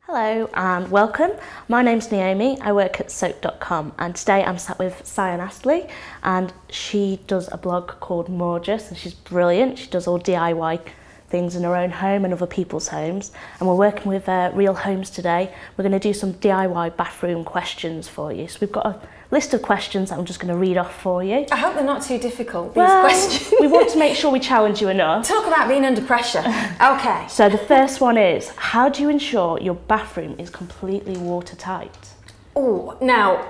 Hello and welcome. My name's Naomi. I work at soak.com and today I'm sat with Sian Astley and she does a blog called Morgeous and she's brilliant. She does all DIY things in her own home and other people's homes, and we're working with Real Homes today. We're going to do some DIY bathroom questions for you. So we've got a list of questions that I'm just going to read off for you. I hope they're not too difficult, these questions. We want to make sure we challenge you enough. Talk about being under pressure. Okay. So the first one is, how do you ensure your bathroom is completely watertight? Oh, now,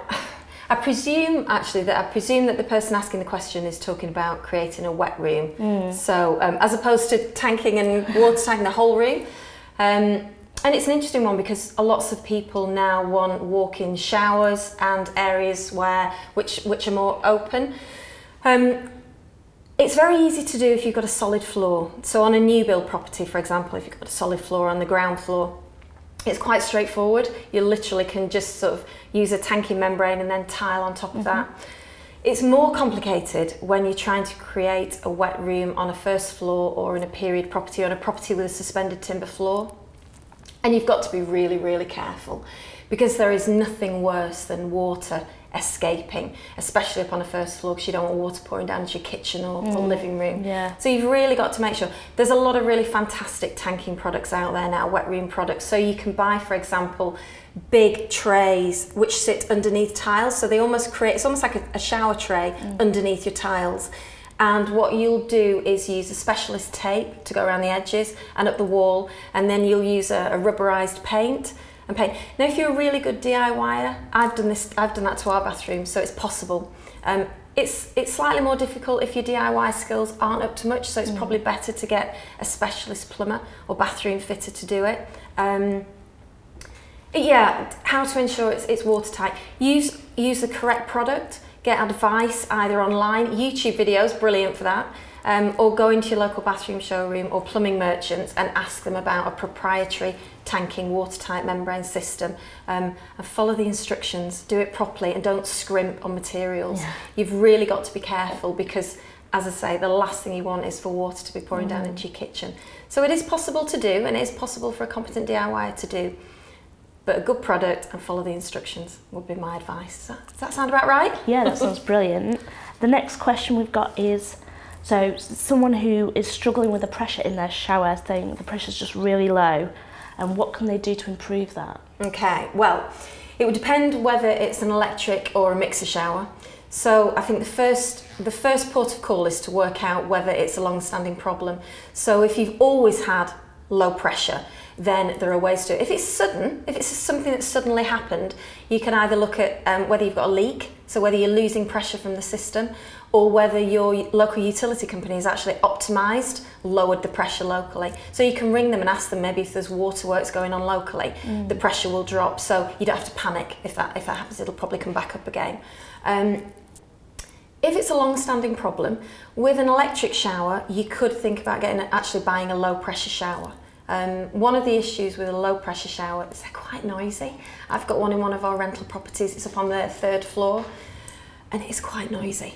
I presume that the person asking the question is talking about creating a wet room. So as opposed to tanking and watertighting the whole room. And it's an interesting one because lots of people now want walk-in showers and areas which are more open. It's very easy to do if you've got a solid floor. So on a new build property, for example, if you've got a solid floor on the ground floor, it's quite straightforward. You literally can just sort of use a tanking membrane and then tile on top of that. It's more complicated when you're trying to create a wet room on a first floor or in a period property, on a property with a suspended timber floor. And you've got to be really, really careful because there is nothing worse than water escaping, especially up on a first floor, because you don't want water pouring down into your kitchen or living room. Yeah. So you've really got to make sure. There's a lot of really fantastic tanking products out there now, wet room products. So you can buy, for example, big trays which sit underneath tiles. So they almost create, it's almost like a shower tray underneath your tiles. And what you'll do is use a specialist tape to go around the edges and up the wall, and then you'll use a rubberized paint and paint. Now, if you're a really good DIYer, I've done that to our bathroom, so it's possible. It's slightly more difficult if your DIY skills aren't up to much, so it's probably better to get a specialist plumber or bathroom fitter to do it. Yeah, how to ensure it's watertight. Use the correct product. Get advice either online, YouTube videos, brilliant for that, or go into your local bathroom showroom or plumbing merchants and ask them about a proprietary tanking watertight membrane system, and follow the instructions, do it properly and don't scrimp on materials. Yeah. You've really got to be careful because, as I say, the last thing you want is for water to be pouring down into your kitchen. So it is possible to do, and it is possible for a competent DIYer to do. But a good product and follow the instructions would be my advice. Does that sound about right? Yeah, that sounds brilliant. The next question we've got is, so someone who is struggling with the pressure in their shower, saying the pressure's just really low, and what can they do to improve that? Okay, well, it would depend whether it's an electric or a mixer shower. So I think the first port of call is to work out whether it's a long-standing problem. So if you've always had low pressure, then there are ways to. If it's sudden, if it's something that's suddenly happened, you can either look at whether you've got a leak, so whether you're losing pressure from the system, or whether your local utility company has actually optimised, lowered the pressure locally. So you can ring them and ask them maybe if there's waterworks going on locally, the pressure will drop. So you don't have to panic if that happens. It'll probably come back up again. If it's a long-standing problem, with an electric shower, you could think about actually buying a low-pressure shower. One of the issues with a low pressure shower is they're quite noisy. I've got one in one of our rental properties. It's up on the 3rd floor and it's quite noisy.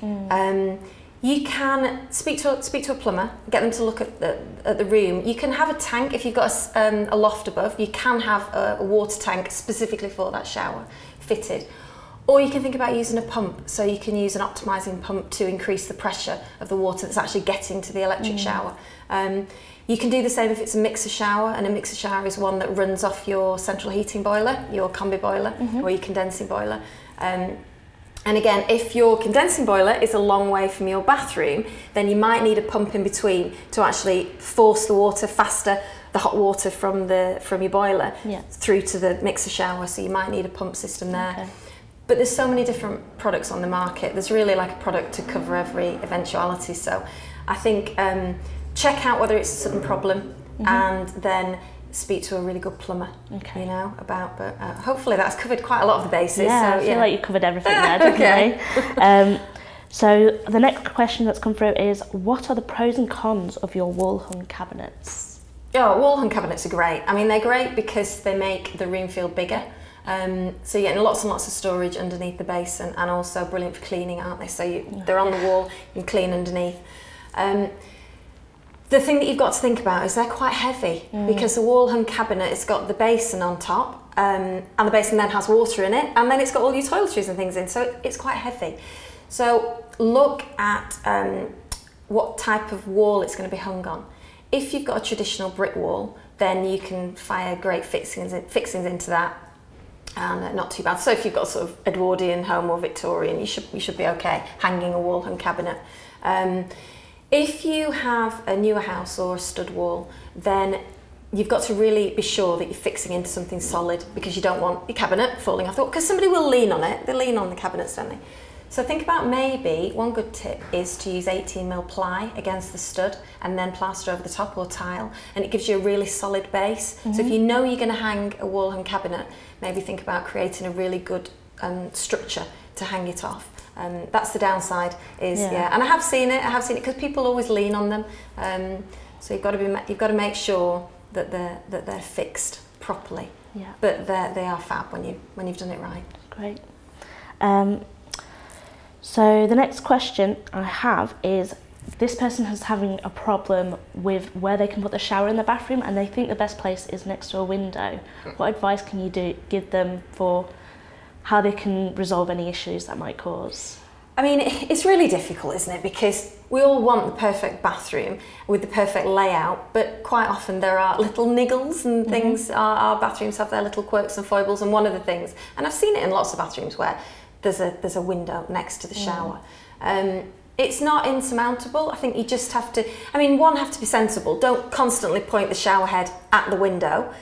You can speak to a plumber, get them to look at the room. You can have a tank if you've got a loft above. You can have a water tank specifically for that shower fitted. Or you can think about using a pump, so you can use an optimising pump to increase the pressure of the water that's actually getting to the electric shower. You can do the same if it's a mixer shower, and a mixer shower is one that runs off your central heating boiler, your combi boiler, or your condensing boiler. And again, if your condensing boiler is a long way from your bathroom, then you might need a pump in between to actually force the water faster, the hot water from your boiler through to the mixer shower, so you might need a pump system there. Okay. But there's so many different products on the market. There's really like a product to cover every eventuality. So I think check out whether it's a sudden problem and then speak to a really good plumber, you know, about, but hopefully that's covered quite a lot of the bases. Yeah, so, I feel like you covered everything there, definitely. Okay. So the next question that's come through is, what are the pros and cons of your Wallhung cabinets? Oh, Wallhung cabinets are great. I mean, they're great because they make the room feel bigger. So you're getting lots and lots of storage underneath the basin, and also brilliant for cleaning, aren't they? So they're on the wall, you can clean underneath. The thing that you've got to think about is they're quite heavy because the Wallhung cabinet, it's got the basin on top and the basin then has water in it, and then it's got all your toiletries and things in, so it's quite heavy. So look at what type of wall it's going to be hung on. If you've got a traditional brick wall, then you can fire great fixings into that, and not too bad. So if you've got sort of Edwardian home or Victorian, you should be okay hanging a Wallhung cabinet. If you have a newer house or a stud wall, then you've got to really be sure that you're fixing into something solid, because you don't want your cabinet falling off, because somebody will lean on it. They lean on the cabinets, don't they? So think about, maybe one good tip is to use 18mm ply against the stud and then plaster over the top, or tile, and it gives you a really solid base. So if you know you're going to hang a Wallhung cabinet, maybe think about creating a really good structure to hang it off. That's the downside, is and I have seen it because people always lean on them. So you've got to make sure that they're fixed properly. Yeah. But they are fab when you've done it right. Great. So the next question I have is, this person is having a problem with where they can put the shower in the bathroom, and they think the best place is next to a window. What advice can you give them for how they can resolve any issues that might cause? I mean, it's really difficult, isn't it? Because we all want the perfect bathroom with the perfect layout, but quite often there are little niggles and things. Our bathrooms have their little quirks and foibles, and one of the things, and I've seen it in lots of bathrooms where there's a window next to the shower. It's not insurmountable. I think you just have to, have to be sensible. Don't constantly point the shower head at the window.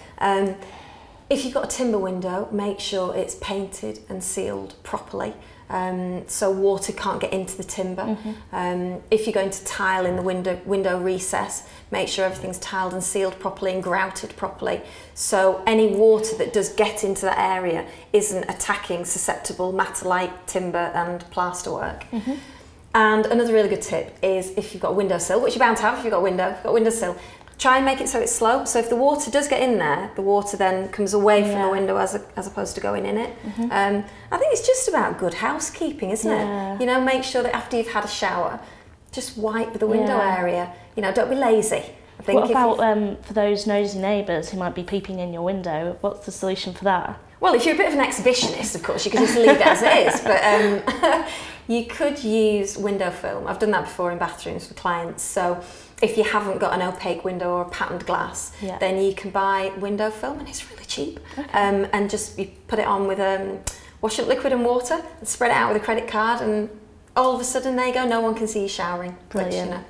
If you've got a timber window, make sure it's painted and sealed properly, so water can't get into the timber. If you're going to tile in the window recess, make sure everything's tiled and sealed properly and grouted properly, so any water that does get into that area isn't attacking susceptible Matalite timber and plasterwork. And another really good tip is, if you've got a windowsill, which you're bound to have if you've got a windowsill, try and make it so it's sloped. So if the water does get in there, the water then comes away from the window as opposed to going in it. I think it's just about good housekeeping, isn't it? You know, make sure that after you've had a shower, just wipe the window area. You know, don't be lazy. I think what about for those nosy neighbours who might be peeping in your window? What's the solution for that? Well, if you're a bit of an exhibitionist, of course, you can just leave it as it is. But you could use window film. I've done that before in bathrooms for clients. So if you haven't got an opaque window or a patterned glass, then you can buy window film, and it's really cheap. And just you put it on with wash up liquid and water and spread it out with a credit card, and all of a sudden, there you go, no one can see you showering. Brilliant. Which,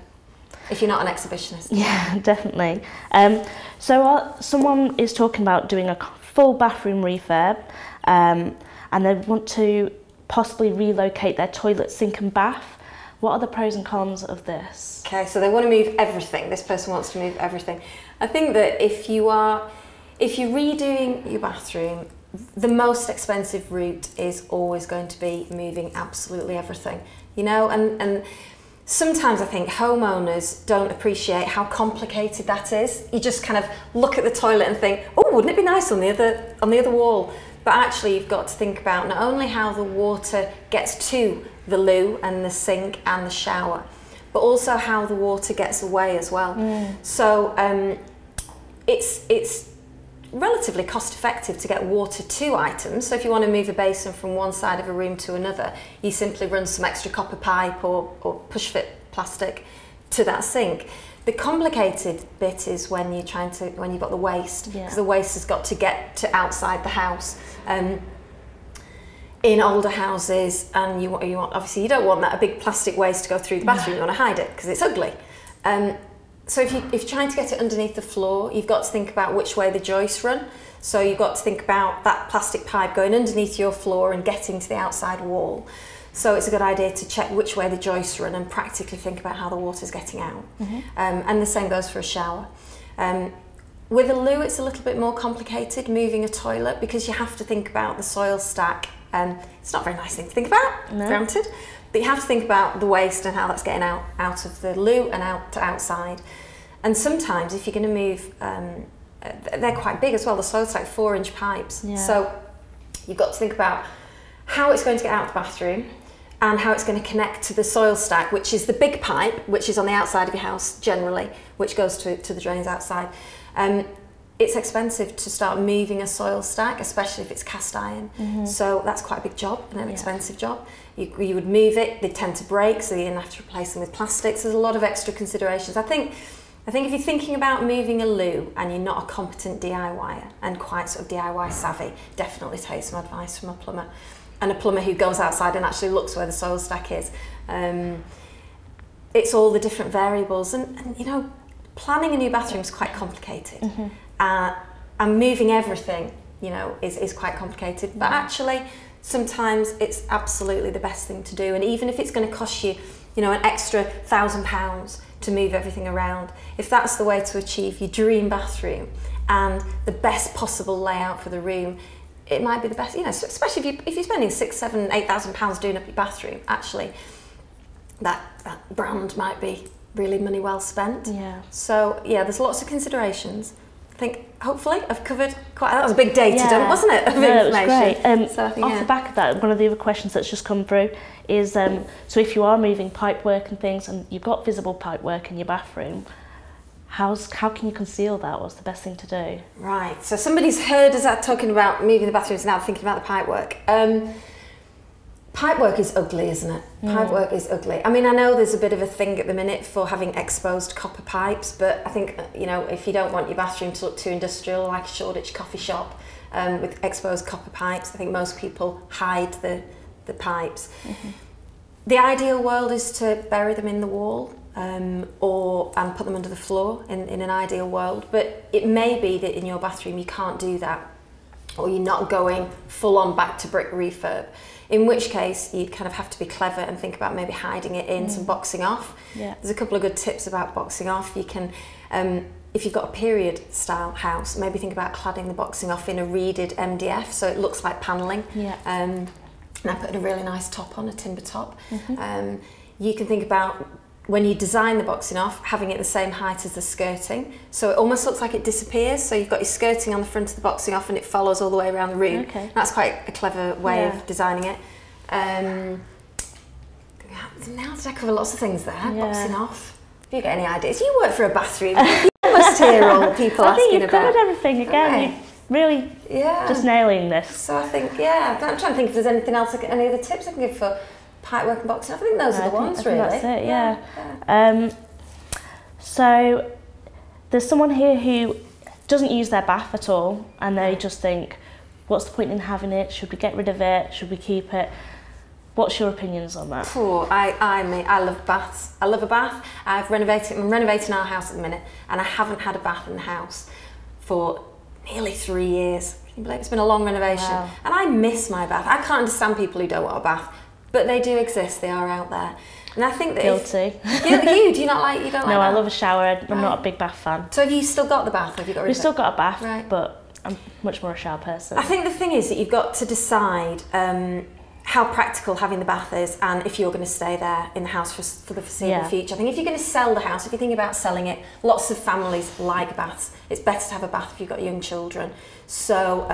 if you're not an exhibitionist. Yeah, definitely. So someone is talking about doing a full bathroom refurb, and they want to possibly relocate their toilet, sink and bath. What are the pros and cons of this? Okay, so they want to move everything. This person wants to move everything. I think that if you're redoing your bathroom, the most expensive route is always going to be moving absolutely everything. You know, and sometimes I think homeowners don't appreciate how complicated that is. You just kind of look at the toilet and think, oh, wouldn't it be nice on the other wall? But actually, you've got to think about not only how the water gets to the loo and the sink and the shower, but also how the water gets away as well. So it's relatively cost effective to get water to items. So if you want to move a basin from one side of a room to another, you simply run some extra copper pipe or push fit plastic to that sink. The complicated bit is when you've got the waste, because the waste has got to get to outside the house. In older houses, and you want obviously you don't want a big plastic waste to go through the bathroom. You want to hide it because it's ugly. So if you're trying to get it underneath the floor, you've got to think about which way the joists run. So you've got to think about that plastic pipe going underneath your floor and getting to the outside wall. So it's a good idea to check which way the joists run and practically think about how the water's getting out. And the same goes for a shower. With a loo, it's a little bit more complicated, moving a toilet, because you have to think about the soil stack. It's not a very nice thing to think about, granted, but you have to think about the waste and how that's getting out of the loo and out to outside. And sometimes if you're going to move, they're quite big as well, the soil stack, 4-inch pipes. So you've got to think about how it's going to get out of the bathroom and how it's going to connect to the soil stack, which is the big pipe, which is on the outside of your house generally, which goes to the drains outside. It's expensive to start moving a soil stack, especially if it's cast iron. So that's quite a big job and an expensive job. You would move it, they tend to break, so you're going to have to replace them with plastics. There's a lot of extra considerations. I think if you're thinking about moving a loo and you're not a competent DIYer and quite sort of DIY savvy, definitely take some advice from a plumber. And a plumber who goes outside and actually looks where the soil stack is. It's all the different variables, and you know, planning a new bathroom is quite complicated. And moving everything, you know, is quite complicated. But actually, sometimes it's absolutely the best thing to do. And even if it's going to cost you, you know, an extra £1,000 to move everything around, if that's the way to achieve your dream bathroom and the best possible layout for the room, it might be the best, you know, especially if you're spending £6,000, £7,000, £8,000 doing up your bathroom, actually, that brand might be really money well spent. So yeah, there's lots of considerations. I think hopefully I've covered that was a big data dump, wasn't it? Of information. It was great. So I think, off the back of that, one of the other questions that's just come through is, so if you are moving pipework and things and you've got visible pipework in your bathroom, how can you conceal that? What's the best thing to do? Right, so somebody's heard us talking about moving the bathrooms now, thinking about the pipework. Pipework is ugly, isn't it? Pipework is ugly. I mean, I know there's a bit of a thing at the minute for having exposed copper pipes, but I think, you know, if you don't want your bathroom to look too industrial, like a Shoreditch coffee shop with exposed copper pipes, I think most people hide the pipes. The ideal world is to bury them in the wall and put them under the floor in an ideal world, but it may be that in your bathroom you can't do that, or you're not going full on back to brick refurb. In which case, you'd kind of have to be clever and think about maybe hiding it in some boxing off. There's a couple of good tips about boxing off. You can, if you've got a period style house, maybe think about cladding the boxing off in a reeded MDF so it looks like panelling. And I put a really nice top on, a timber top. You can think about, when you design the boxing off, having it the same height as the skirting, so it almost looks like it disappears. So you've got your skirting on the front of the boxing off and it follows all the way around the room. That's quite a clever way of designing it. Now did I cover lots of things there? Boxing off. Have you got any ideas? You work for a bathroom. You must hear all people asking about. I think you've covered everything again. Really just nailing this. So I think, I'm trying to think if there's anything else, any other tips I can give for pipework and boxing. I think those are the ones, really. That's it, so there's someone here who doesn't use their bath at all, and they just think, what's the point in having it? Should we get rid of it? Should we keep it? What's your opinions on that? I love baths. I love a bath. I'm renovating our house at the minute, and I haven't had a bath in the house for nearly 3 years. Can you believe it's been a long renovation? And I miss my bath. I can't understand people who don't want a bath. But they do exist, they are out there. And I think that Guilty. Do you not like, you don't like No, that? I love a shower. I'm not a big bath fan. So have you still got the bath, or have you got rid of it? We've still got a bath, but I'm much more a shower person. I think the thing is that you've got to decide how practical having the bath is, and if you're going to stay there in the house for the foreseeable future. I think if you're going to sell the house, if you think about selling it, lots of families like baths. It's better to have a bath if you've got young children. So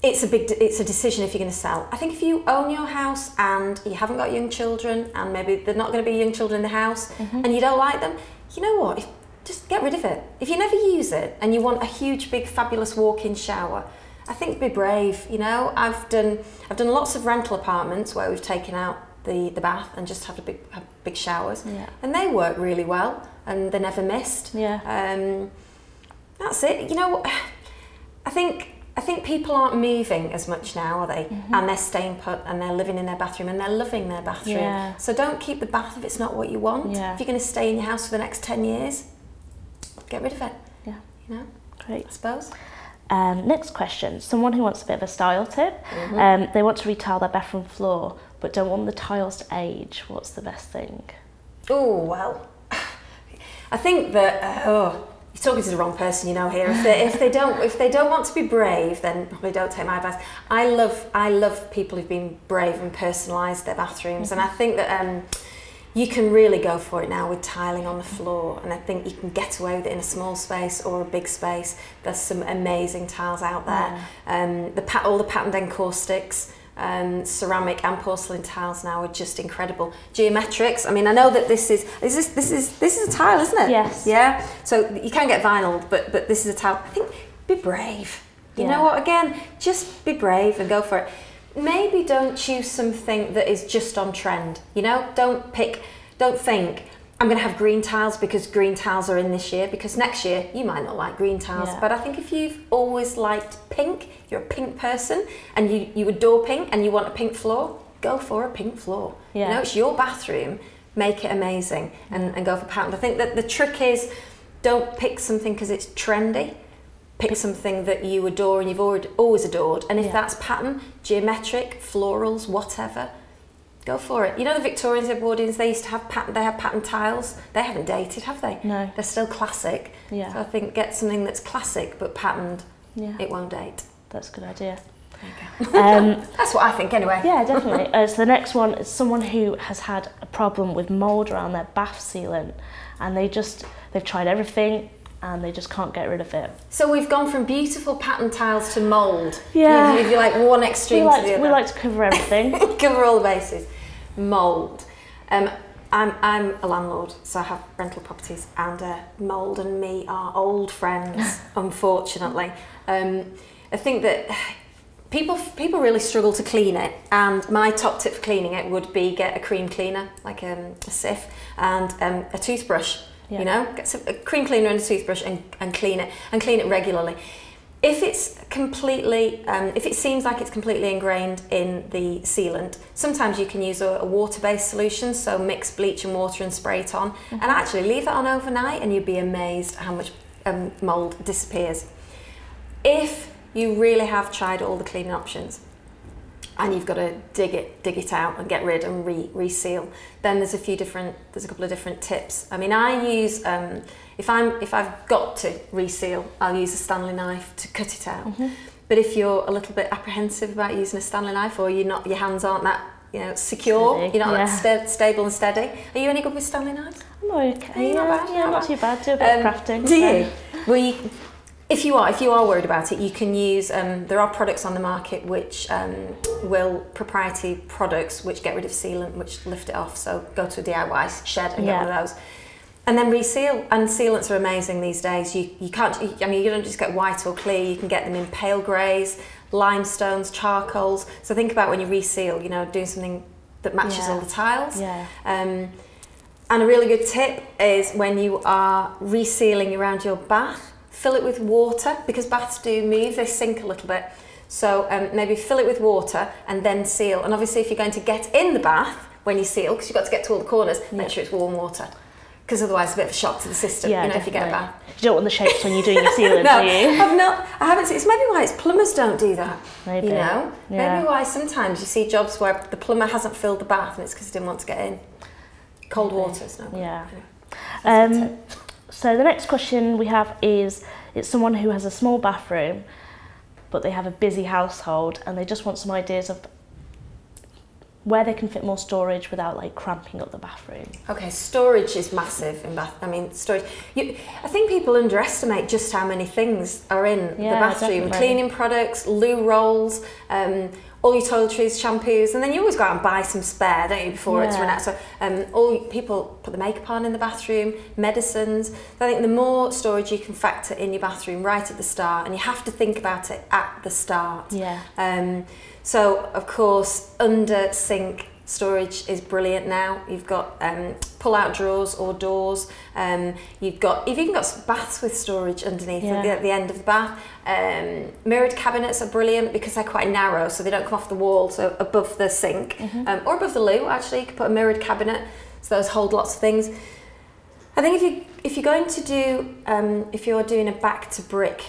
it's a decision if you're going to sell. I think if you own your house and you haven't got young children, and maybe they're not going to be young children in the house, and you don't like them, you know what? Just get rid of it. If you never use it and you want a huge, big, fabulous walk-in shower, I think be brave. You know, I've done lots of rental apartments where we've taken out the bath and just have big showers, and they work really well, and they're never missed. That's it. You know, I think people aren't moving as much now, are they? And they're staying put, and they're living in their bathroom, and they're loving their bathroom. So don't keep the bath if it's not what you want. If you're going to stay in your house for the next 10 years, get rid of it. You know? Great. I suppose. Next question. Someone who wants a bit of a style tip. They want to retile their bathroom floor, but don't want the tiles to age. What's the best thing? Oh, well, I think that... you're talking to the wrong person, you know, here. If they don't want to be brave, then probably don't take my advice. I love people who've been brave and personalised their bathrooms, and I think that you can really go for it now with tiling on the floor, and I think you can get away with it in a small space or a big space. There's some amazing tiles out there. All the patterned encaustics ceramic and porcelain tiles now are just incredible. Geometrics. I mean, I know that this is a tile, isn't it? Yes. Yeah. So you can get vinyl, but this is a tile. I think be brave. You know what? Again, just be brave and go for it. Maybe don't choose something that is just on trend. You know, don't think I'm going to have green tiles because green tiles are in this year, because next year you might not like green tiles. But I think if you've always liked pink, you're a pink person, and you adore pink and you want a pink floor, go for a pink floor. You know, it's your bathroom, make it amazing, and go for pattern. I think that the trick is, don't pick something because it's trendy. Pick something that you adore and you've always adored, and if that's pattern, geometric, florals, whatever, go for it. You know the Victorians, Edwardians, they used to have pattern tiles. They haven't dated, have they? No. They're still classic. So I think get something that's classic but patterned. It won't date. That's a good idea. There you go. That's what I think anyway. Yeah, definitely. So the next one is someone who has had a problem with mould around their bath sealant, and they've tried everything and they just can't get rid of it. So we've gone from beautiful pattern tiles to mould. Yeah. If you like one extreme to the other. We like to cover everything. Cover all the bases. Mould. I'm a landlord, so I have rental properties, and mould and me are old friends, unfortunately. I think that people really struggle to clean it, and my top tip for cleaning it would be get a cream cleaner, like a sieve, and a toothbrush. You know, get a cream cleaner and a toothbrush and clean it regularly. If it's completely, if it seems like it's completely ingrained in the sealant, sometimes you can use a water-based solution, so mix bleach and water and spray it on, and actually leave that on overnight, and you'd be amazed how much mould disappears. If you really have tried all the cleaning options, and you've got to dig it out and get rid and reseal, then there's a couple of different tips. I mean, I use if I've got to reseal, I'll use a Stanley knife to cut it out. But if you're a little bit apprehensive about using a Stanley knife, or your hands aren't that secure, steady, you're not that stable and steady. Are you any good with Stanley knives? I'm okay. Not bad. Not too bad. Do a bit of crafting. Do you? Well, if you are worried about it, you can use, there are products on the market which proprietary products which get rid of sealant, which lift it off. So go to a DIY shed and get one of those. And then reseal, and sealants are amazing these days. You can't, I mean, you don't just get white or clear, you can get them in pale greys, limestones, charcoals. So think about when you reseal, you know, doing something that matches all the tiles. And a really good tip is when you are resealing around your bath, fill it with water, because baths do move, they sink a little bit. So maybe fill it with water and then seal. And obviously if you're going to get in the bath when you seal, because you've got to get to all the corners, make sure it's warm water. Because otherwise it's a bit of a shock to the system, you know, if you get a bath. You don't want the shapes when you're doing your sealant, No, do you? I haven't seen, it's maybe why plumbers don't do that, Maybe. you know? Maybe why sometimes you see jobs where the plumber hasn't filled the bath and it's because he didn't want to get in. Cold water is no good. Anyway. So the next question we have is, it's someone who has a small bathroom, but they have a busy household, and they just want some ideas of where they can fit more storage without like cramping up the bathroom. Okay, storage is massive in bath. I mean, storage. I think people underestimate just how many things are in the bathroom. Definitely. Cleaning products, loo rolls, all your toiletries, shampoos, and then you always go out and buy some spare, don't you, before it's run out. So people put the makeup on in the bathroom, medicines. So I think the more storage you can factor in your bathroom right at the start, and you have to think about it at the start. So of course, under sink storage is brilliant now. You've got pull-out drawers or doors. You've even got baths with storage underneath at the end of the bath. Mirrored cabinets are brilliant because they're quite narrow, so they don't come off the wall, so above the sink or above the loo. Actually, you could put a mirrored cabinet, so those hold lots of things. I think if you're going to do if you're doing a back to brick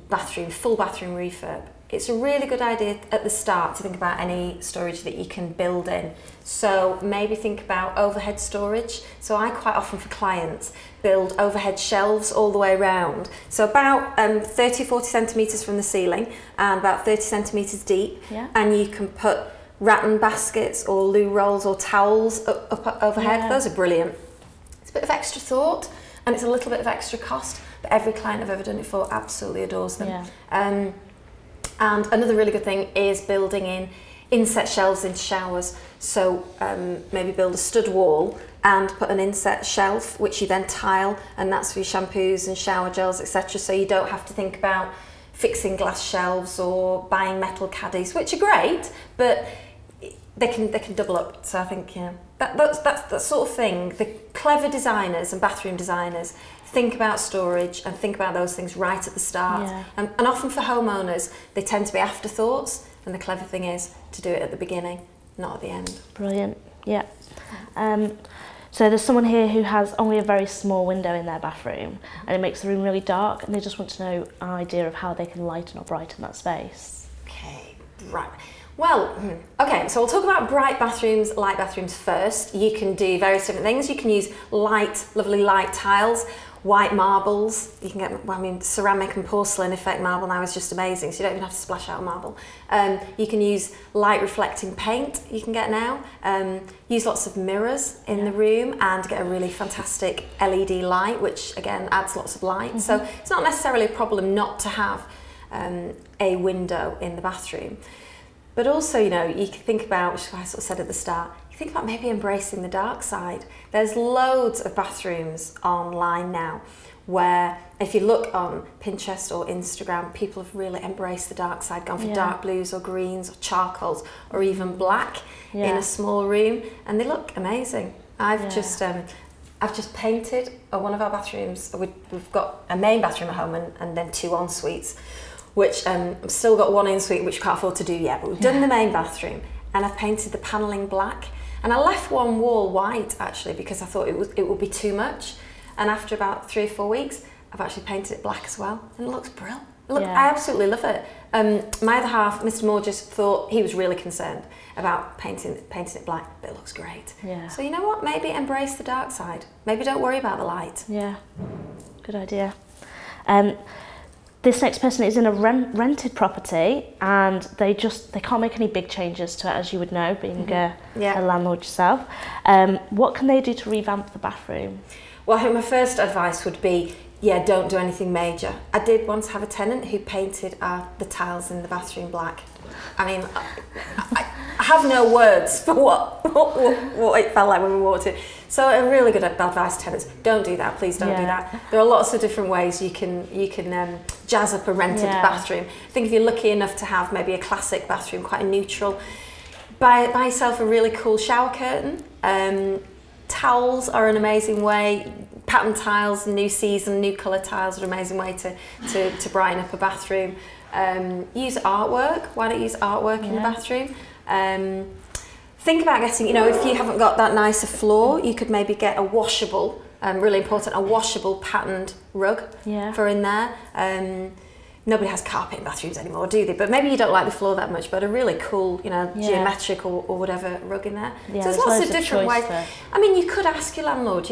bathroom, full bathroom refurb, it's a really good idea at the start to think about any storage that you can build in. So maybe think about overhead storage. So I quite often for clients build overhead shelves all the way around. So about 30 or 40 centimetres from the ceiling and about 30 centimetres deep. And you can put rattan baskets or loo rolls or towels up overhead. Those are brilliant. It's a bit of extra thought and it's a little bit of extra cost, but every client I've ever done it for absolutely adores them. And another really good thing is building in inset shelves into showers. So maybe build a stud wall and put an inset shelf, which you then tile, and that's for your shampoos and shower gels, etc. So you don't have to think about fixing glass shelves or buying metal caddies, which are great, but they can double up. So I think, you know, that's that sort of thing. The clever designers and bathroom designers think about storage and think about those things right at the start. Yeah. And often for homeowners, they tend to be afterthoughts, and the clever thing is to do it at the beginning, not at the end. Brilliant, yeah. So there's someone here who has only a very small window in their bathroom, and it makes the room really dark, and they just want to know an idea of how they can lighten or brighten that space. Okay, right. Well, okay, so we'll talk about bright bathrooms, light bathrooms first. You can do various different things. You can use light, lovely light tiles, white marbles. You can get, well, I mean, ceramic and porcelain effect marble now is just amazing, so you don't even have to splash out a marble. You can use light reflecting paint you can get now. Use lots of mirrors in the room and get a really fantastic LED light, which again adds lots of light. So it's not necessarily a problem not to have a window in the bathroom. But also, you know, you can think about, which is what I sort of said at the start, you think about maybe embracing the dark side. There's loads of bathrooms online now where if you look on Pinterest or Instagram, people have really embraced the dark side, gone for dark blues or greens or charcoals or even black in a small room, and they look amazing. I've just painted one of our bathrooms. We've got a main bathroom at home and then 2 en suites, which I've still got 1 en-suite which we can't afford to do yet, but we've done the main bathroom, and I've painted the panelling black, and I left one wall white actually because I thought it would be too much, and after about 3 or 4 weeks I've actually painted it black as well, and it looks brilliant. I absolutely love it. My other half, Mr. Moore, just thought he was really concerned about painting it black, but it looks great. Yeah. So you know what, maybe embrace the dark side, maybe don't worry about the light. Yeah, good idea. This next person is in a rented property, and they can't make any big changes to it, as you would know, being a landlord yourself. What can they do to revamp the bathroom? Well, I think my first advice would be, don't do anything major. I did once have a tenant who painted the tiles in the bathroom black. I mean, I have no words for what it felt like when we walked in. So a really good advice to tenants: don't do that. Please don't do that. There are lots of different ways you can jazz up a rented bathroom. I think if you're lucky enough to have maybe a classic bathroom, quite a neutral, buy yourself a really cool shower curtain. Towels are an amazing way. Pattern tiles, new season, new colour tiles are an amazing way to brighten up a bathroom. Use artwork. Why don't you use artwork in the bathroom? Think about getting, if you haven't got that nicer floor, you could maybe get a washable, really important, a washable patterned rug for in there. Nobody has carpet in bathrooms anymore, do they? But maybe you don't like the floor that much, but a really cool, geometric or whatever rug in there. Yeah, so there's lots of different ways. There. I mean, you could ask your landlord,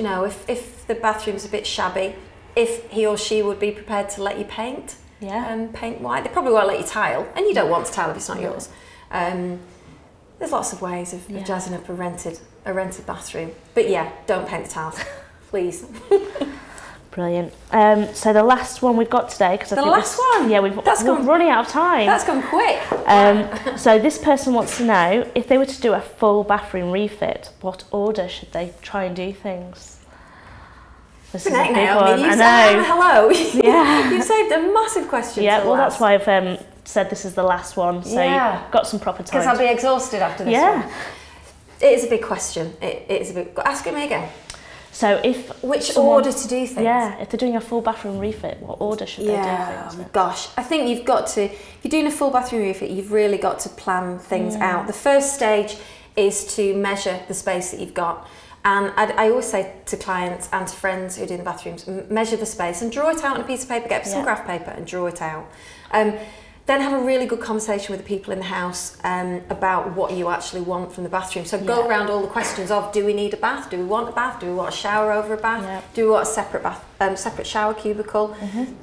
if the bathroom's a bit shabby, if he or she would be prepared to let you paint. Paint white. They probably won't let you tile, and you don't want to tile if it's not yours. There's lots of ways of jazzing up a rented bathroom, but don't paint the tiles, please. Brilliant. So the last one we've got today, because we're running out of time. That's gone quick. So this person wants to know, if they were to do a full bathroom refit, what order should they try and do things? This is a big one. You I know. Hello. You've saved a massive question. Yeah, well, that's why I've said this is the last one. So you've got some proper time. Because I'll be exhausted after this one. It is a big question. It is a big. Ask it me again. So which order to do things? Yeah, if they're doing a full bathroom refit, what order should they do things? Gosh, I think you've got to. If you're doing a full bathroom refit, you've really got to plan things out. The first stage is to measure the space that you've got. And I always say to clients and to friends who are doing the bathrooms, measure the space and draw it out on a piece of paper, get some graph paper and draw it out. Then have a really good conversation with the people in the house about what you actually want from the bathroom. So go around all the questions of, do we need a bath? Do we want a bath? Do we want a shower over a bath? Do we want a separate bath, separate shower cubicle?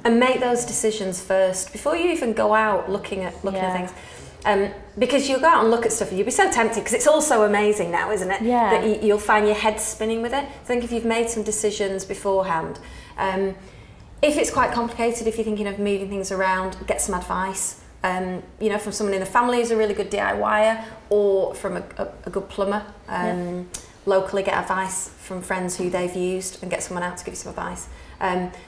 And make those decisions first before you even go out looking at things. Because you'll go out and look at stuff and you'll be so tempted, because it's all so amazing now, isn't it? That you'll find your head spinning with it. I think if you've made some decisions beforehand, if it's quite complicated, if you're thinking of moving things around, get some advice you know, from someone in the family who's a really good DIYer, or from a good plumber. Locally, get advice from friends who they've used and get someone out to give you some advice.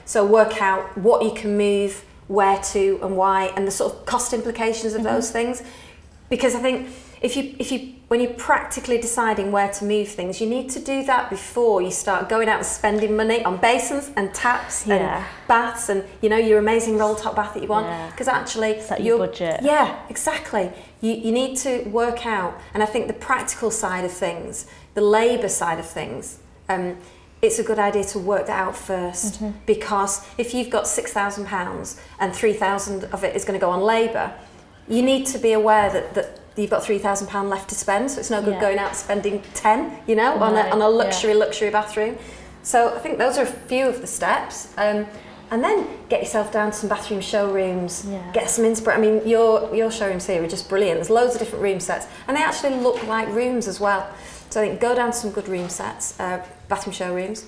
So work out what you can move, where to and why, and the sort of cost implications of those things. Because I think when you're practically deciding where to move things, you need to do that before you start going out and spending money on basins and taps and baths and, you know, your amazing roll top bath that you want. Because actually, set your budget. Yeah, exactly. You need to work out, and I think the practical side of things, the labour side of things, it's a good idea to work that out first, because if you've got £6,000 and 3,000 of it is going to go on labour, you need to be aware that you've got £3,000 left to spend, so it's no good going out spending 10, you know, on a luxury bathroom. So I think those are a few of the steps. And then get yourself down to some bathroom showrooms, get some inspiration. I mean, your showrooms here are just brilliant. There's loads of different room sets, and they actually look like rooms as well. So I think go down to some good room sets, bathroom showrooms.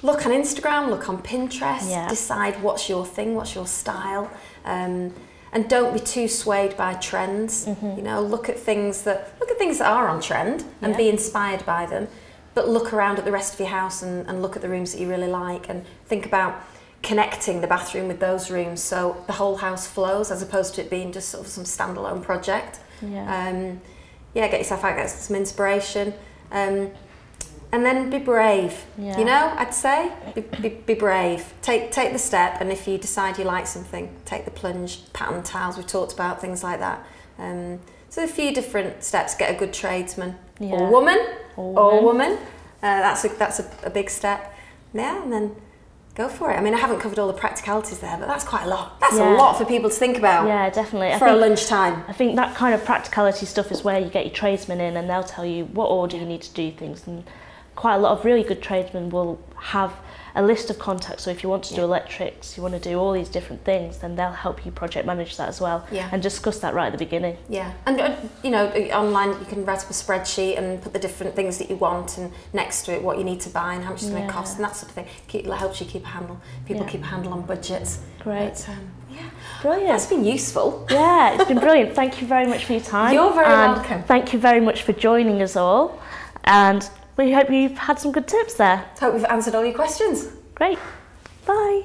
Look on Instagram, look on Pinterest, decide what's your thing, what's your style. And don't be too swayed by trends. You know, look at things that are on trend and be inspired by them. But look around at the rest of your house and look at the rooms that you really like, and think about connecting the bathroom with those rooms so the whole house flows, as opposed to it being just sort of some standalone project. Get yourself out, get some inspiration, and then be brave. You know, I'd say be brave. Take the step, and if you decide you like something, take the plunge. Pattern tiles, we've talked about things like that. So a few different steps. Get a good tradesman or woman. That's a big step. Yeah, and then go for it. I mean, I haven't covered all the practicalities there, but that's quite a lot. That's a lot for people to think about. Yeah, definitely. For a lunchtime. I think that kind of practicality stuff is where you get your tradesmen in, and they'll tell you what order you need to do things. And quite a lot of really good tradesmen will have a list of contacts, so if you want to do electrics, you want to do all these different things, then they'll help you project manage that as well, and discuss that right at the beginning. And you know, online you can write up a spreadsheet and put the different things that you want, and next to it what you need to buy and how much it's going to cost and that sort of thing. It helps you keep a handle. People keep a handle on budgets. Great. But, brilliant. That's been useful. Yeah, it's been brilliant. Thank you very much for your time. You're very welcome. Thank you very much for joining us all, and we hope you've had some good tips there. Hope we've answered all your questions. Great. Bye.